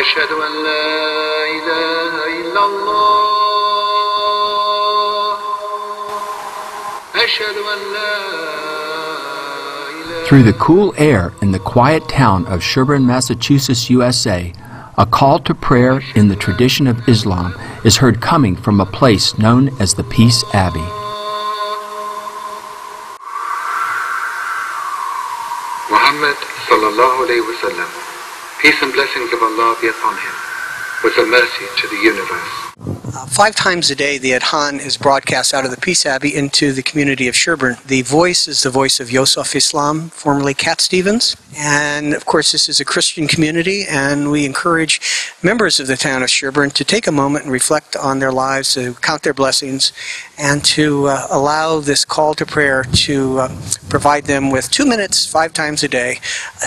أشهد أن لا إله إلا الله أشهد أن لا إله. Through the cool air in the quiet town of Sherborn, Massachusetts, USA, a call to prayer in the tradition of Islam is heard coming from a place known as the Peace Abbey. Muhammad sallallahu alayhi wa sallam, peace and blessings of Allah be upon him, was a mercy to the universe. 5 times a day, the Adhan is broadcast out of the Peace Abbey into the community of Sherborn. The voice is the voice of Yusuf Islam, formerly Cat Stevens. And, of course, this is a Christian community, and we encourage members of the town of Sherborn to take a moment and reflect on their lives, to count their blessings, and to allow this call to prayer to provide them with 2 minutes 5 times a day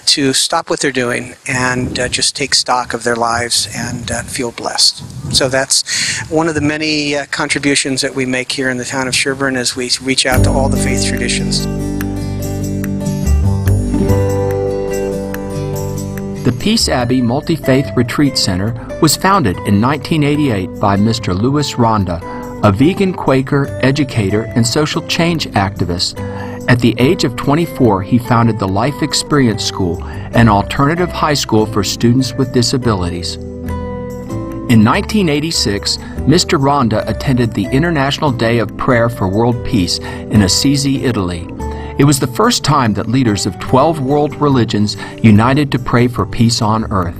to stop what they're doing and just take stock of their lives and feel blessed. So that's one of the many contributions that we make here in the town of Sherborn as we reach out to all the faith traditions. The Peace Abbey Multi-Faith Retreat Center was founded in 1988 by Mr. Louis Ronda, a vegan Quaker, educator, and social change activist. At the age of 24, he founded the Life Experience School, an alternative high school for students with disabilities. In 1986, Mr. Ronda attended the International Day of Prayer for World Peace in Assisi, Italy. It was the first time that leaders of 12 world religions united to pray for peace on earth.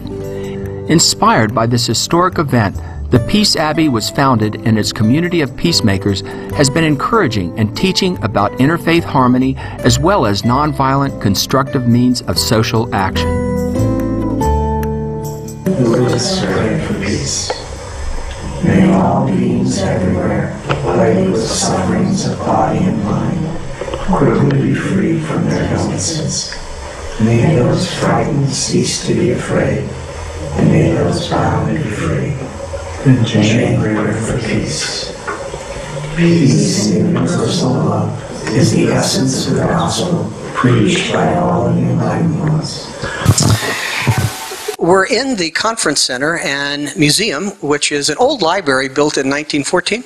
Inspired by this historic event, the Peace Abbey was founded, and its community of peacemakers has been encouraging and teaching about interfaith harmony as well as nonviolent, constructive means of social action. Let us pray for peace. May all beings everywhere, plagued with sufferings of body and mind, quickly be freed from their illnesses. May those frightened cease to be afraid, and may those bound be free. May we pray for peace. Peace and universal love is the essence of the gospel preached by all the enlightened ones. We're in the Conference Center and Museum, which is an old library built in 1914.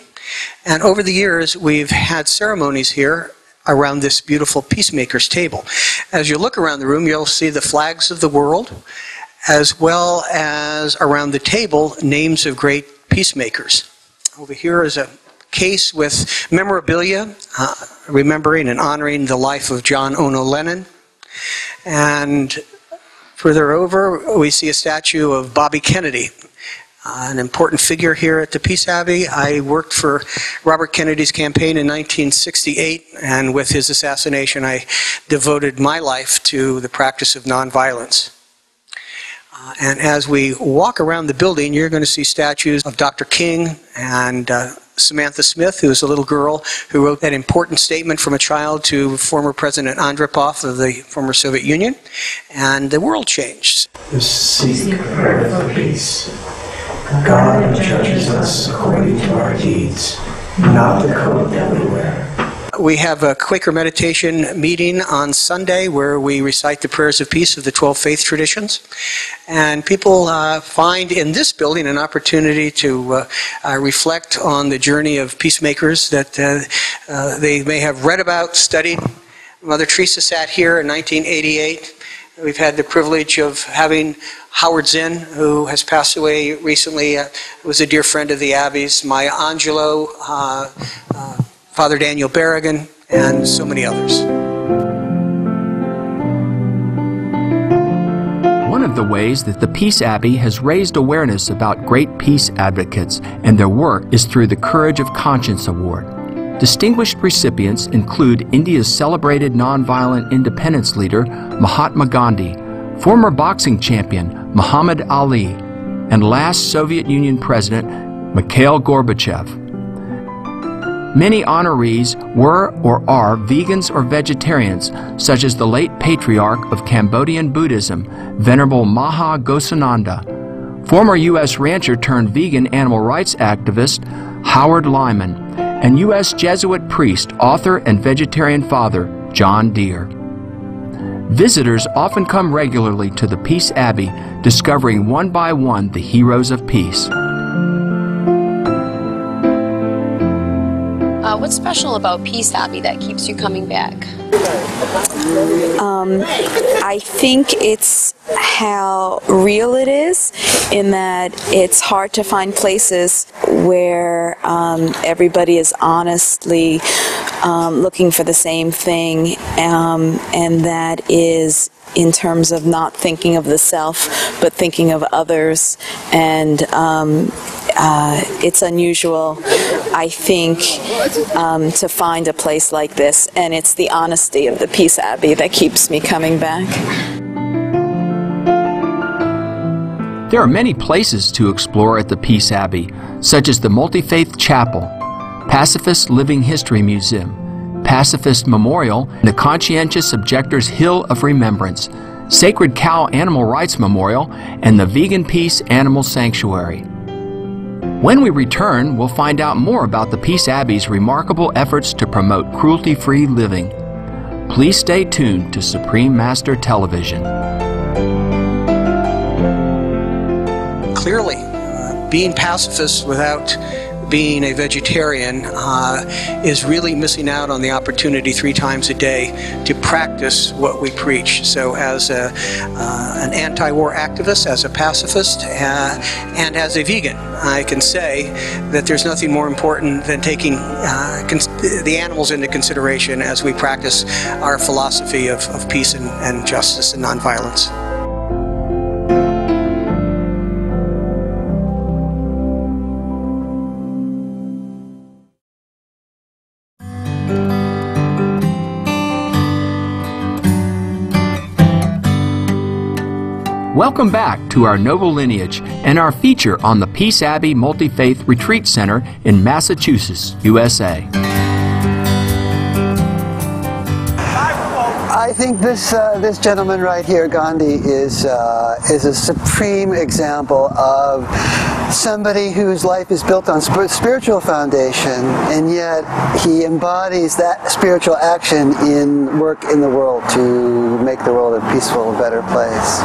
And over the years, we've had ceremonies here around this beautiful peacemakers table. As you look around the room, you'll see the flags of the world, as well as around the table, names of great peacemakers. Over here is a case with memorabilia, remembering and honoring the life of John Ono Lennon. And further over, we see a statue of Bobby Kennedy, an important figure here at the Peace Abbey. I worked for Robert Kennedy's campaign in 1968, and with his assassination, I devoted my life to the practice of nonviolence. And as we walk around the building, you're going to see statues of Dr. King and Samantha Smith, who was a little girl who wrote that important statement from a child to former President Andropov of the former Soviet Union, and the world changed. Seek prayer for peace. God judges us according to our deeds, not the coat that we wear. We have a Quaker meditation meeting on Sunday where we recite the prayers of peace of the 12 faith traditions. And people find in this building an opportunity to reflect on the journey of peacemakers that they may have read about, studied. Mother Teresa sat here in 1988. We've had the privilege of having Howard Zinn, who has passed away recently, was a dear friend of the Abbey's, Maya Angelou, Father Daniel Berrigan, and so many others. One of the ways that the Peace Abbey has raised awareness about great peace advocates and their work is through the Courage of Conscience Award. Distinguished recipients include India's celebrated nonviolent independence leader, Mahatma Gandhi, former boxing champion, Muhammad Ali, and last Soviet Union President, Mikhail Gorbachev. Many honorees were or are vegans or vegetarians, such as the late patriarch of Cambodian Buddhism, Venerable Maha Ghosananda, former U.S. rancher turned vegan animal rights activist Howard Lyman, and U.S. Jesuit priest, author, and vegetarian father John Deere. Visitors often come regularly to the Peace Abbey, discovering one by one the heroes of peace. What's special about Peace Abbey that keeps you coming back? I think it's how real it is, in that it's hard to find places where everybody is honestly looking for the same thing, and that is in terms of not thinking of the self, but thinking of others. And it's unusual, I think, to find a place like this, and it's the honesty of the Peace Abbey that keeps me coming back. There are many places to explore at the Peace Abbey, such as the Multi-Faith Chapel, Pacifist Living History Museum, Pacifist Memorial, the Conscientious Objectors Hill of Remembrance, Sacred Cow Animal Rights Memorial, and the Vegan Peace Animal Sanctuary. When we return, we'll find out more about the Peace Abbey's remarkable efforts to promote cruelty-free living. Please stay tuned to Supreme Master Television. Clearly, being pacifist without being a vegetarian is really missing out on the opportunity 3 times a day to practice what we preach. So as an anti-war activist, as a pacifist, and as a vegan, I can say that there's nothing more important than taking the animals into consideration as we practice our philosophy of peace and justice and nonviolence. Welcome back to our noble lineage and our feature on the Peace Abbey Multi-Faith Retreat Center in Massachusetts, USA. I think this gentleman right here, Gandhi, is a supreme example of somebody whose life is built on spiritual foundation, and yet he embodies that spiritual action in work in the world to make the world a peaceful, better place.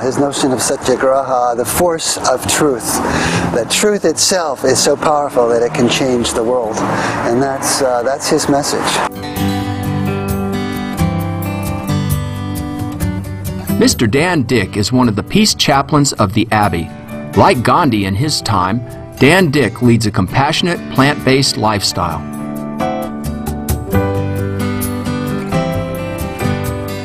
His notion of satyagraha, the force of truth, that truth itself is so powerful that it can change the world, and that's his message. Mr. Dan Dick is one of the peace chaplains of the Abbey. Like Gandhi in his time, Dan Dick leads a compassionate, plant-based lifestyle.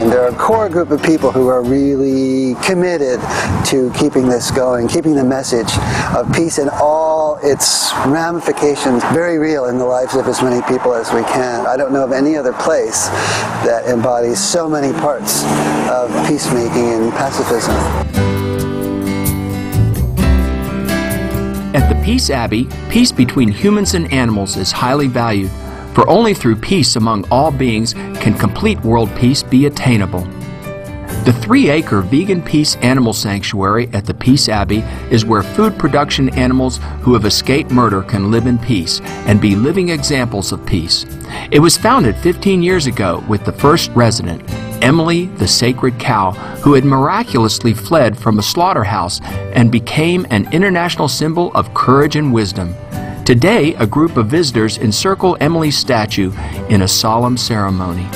And there are a core group of people who are really committed to keeping this going, keeping the message of peace in all its ramifications very real in the lives of as many people as we can. I don't know of any other place that embodies so many parts of peacemaking and pacifism. At the Peace Abbey, peace between humans and animals is highly valued, for only through peace among all beings can complete world peace be attainable. The 3-acre Vegan Peace Animal Sanctuary at the Peace Abbey is where food production animals who have escaped murder can live in peace and be living examples of peace. It was founded 15 years ago with the first resident, Emily the Sacred Cow, who had miraculously fled from a slaughterhouse and became an international symbol of courage and wisdom. Today, a group of visitors encircle Emily's statue in a solemn ceremony.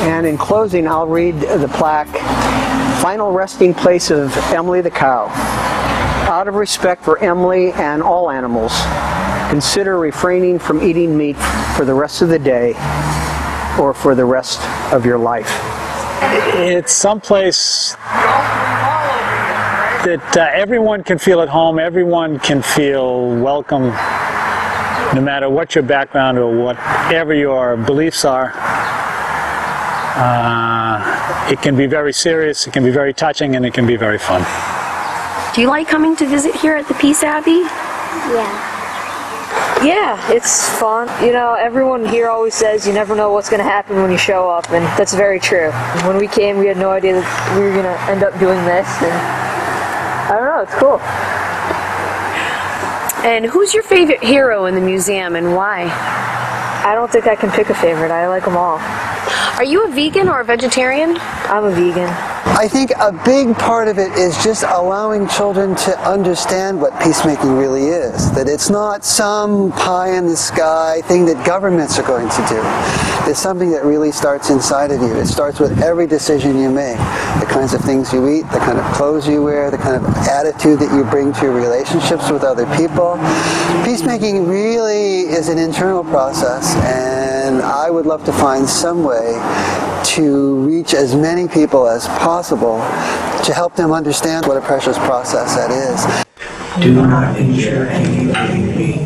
And in closing, I'll read the plaque, "Final Resting Place of Emily the Cow. Out of respect for Emily and all animals, consider refraining from eating meat for the rest of the day or for the rest of your life." It's someplace that everyone can feel at home, everyone can feel welcome, no matter what your background or whatever your beliefs are. It can be very serious, it can be very touching, and it can be very fun. Do you like coming to visit here at the Peace Abbey? Yeah, it's fun. You know, everyone here always says you never know what's going to happen when you show up, and that's very true. When we came, we had no idea that we were going to end up doing this, and I don't know, Oh, it's cool. And who's your favorite hero in the museum and why? I don't think I can pick a favorite. I like them all. Are you a vegan or a vegetarian? I'm a vegan. I think a big part of it is just allowing children to understand what peacemaking really is. That it's not some pie in the sky thing that governments are going to do. It's something that really starts inside of you. It starts with every decision you make. The kinds of things you eat, the kind of clothes you wear, the kind of attitude that you bring to your relationships with other people. Peacemaking really is an internal process, and I would love to find some way to reach as many people as possible to help them understand what a precious process that is. Do not injure any living being.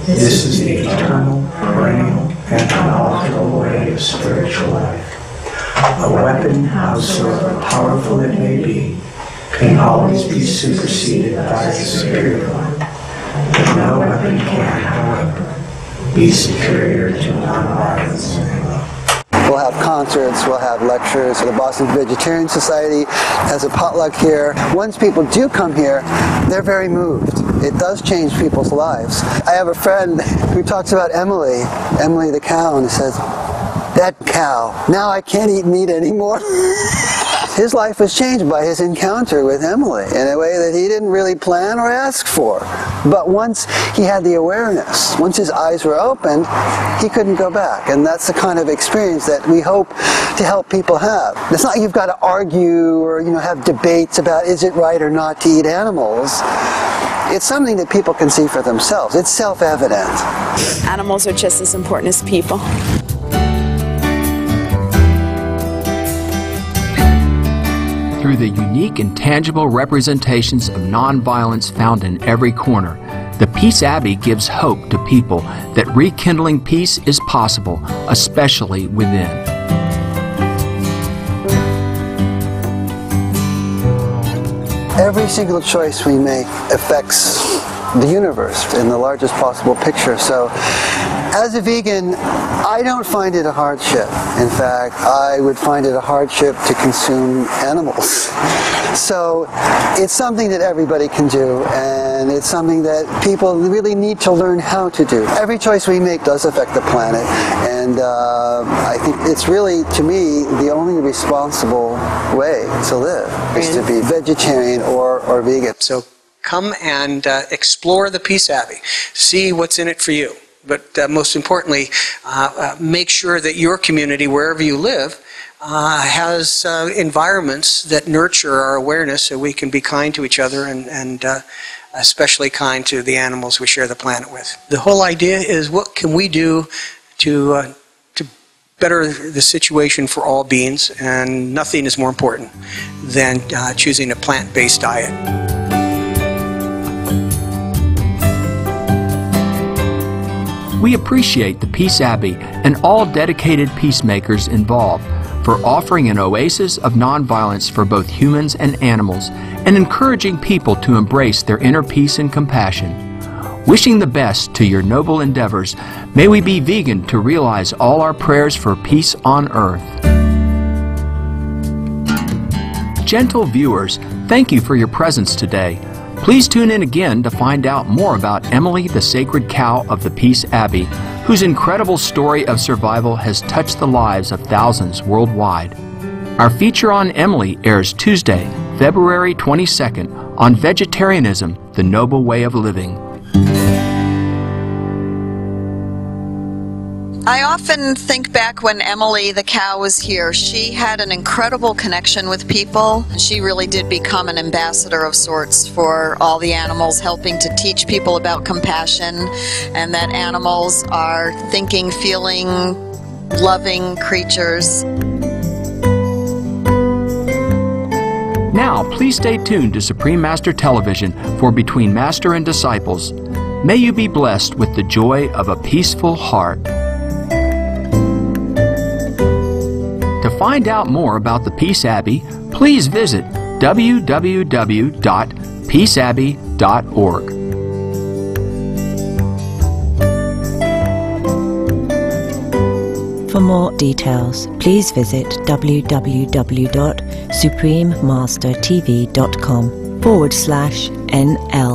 This is the eternal, perennial, and unalterable way of spiritual life. A weapon, howsoever powerful it may be, can always be superseded by a superior one. But no weapon can, however, be superior to nonviolence and love. We'll have concerts, we'll have lectures. The Boston Vegetarian Society has a potluck here. Once people do come here, they're very moved. It does change people's lives. I have a friend who talks about Emily the cow, and says, "That cow, now I can't eat meat anymore." His life was changed by his encounter with Emily in a way that he didn't really plan or ask for. But once he had the awareness, once his eyes were opened, he couldn't go back. And that's the kind of experience that we hope to help people have. It's not you've got to argue or have debates about is it right or not to eat animals. It's something that people can see for themselves. It's self-evident. Animals are just as important as people. Through the unique and tangible representations of nonviolence found in every corner, the Peace Abbey gives hope to people that rekindling peace is possible, especially within. Every single choice we make affects the universe in the largest possible picture. So, as a vegan, I don't find it a hardship. In fact, I would find it a hardship to consume animals. So, it's something that everybody can do, and it's something that people really need to learn how to do. Every choice we make does affect the planet, and I think it's really, to me, the only responsible way to live is to be vegetarian or vegan. So come and explore the Peace Abbey. See what's in it for you. But most importantly, make sure that your community, wherever you live, has environments that nurture our awareness so we can be kind to each other and especially kind to the animals we share the planet with. The whole idea is what can we do to better the situation for all beings, and nothing is more important than choosing a plant-based diet. We appreciate the Peace Abbey and all dedicated peacemakers involved for offering an oasis of nonviolence for both humans and animals and encouraging people to embrace their inner peace and compassion. Wishing the best to your noble endeavors, may we be vegan to realize all our prayers for peace on earth. Gentle viewers, thank you for your presence today. Please tune in again to find out more about Emily, the sacred cow of the Peace Abbey, whose incredible story of survival has touched the lives of thousands worldwide. Our feature on Emily airs Tuesday, February 22nd on Vegetarianism, the Noble Way of Living. I often think back when Emily the cow was here. She had an incredible connection with people. She really did become an ambassador of sorts for all the animals, helping to teach people about compassion and that animals are thinking, feeling, loving creatures. Now, please stay tuned to Supreme Master Television for Between Master and Disciples. May you be blessed with the joy of a peaceful heart. To find out more about the Peace Abbey, please visit www.peaceabbey.org. For more details, please visit www.suprememastertv.com. 20Veg1620/NL.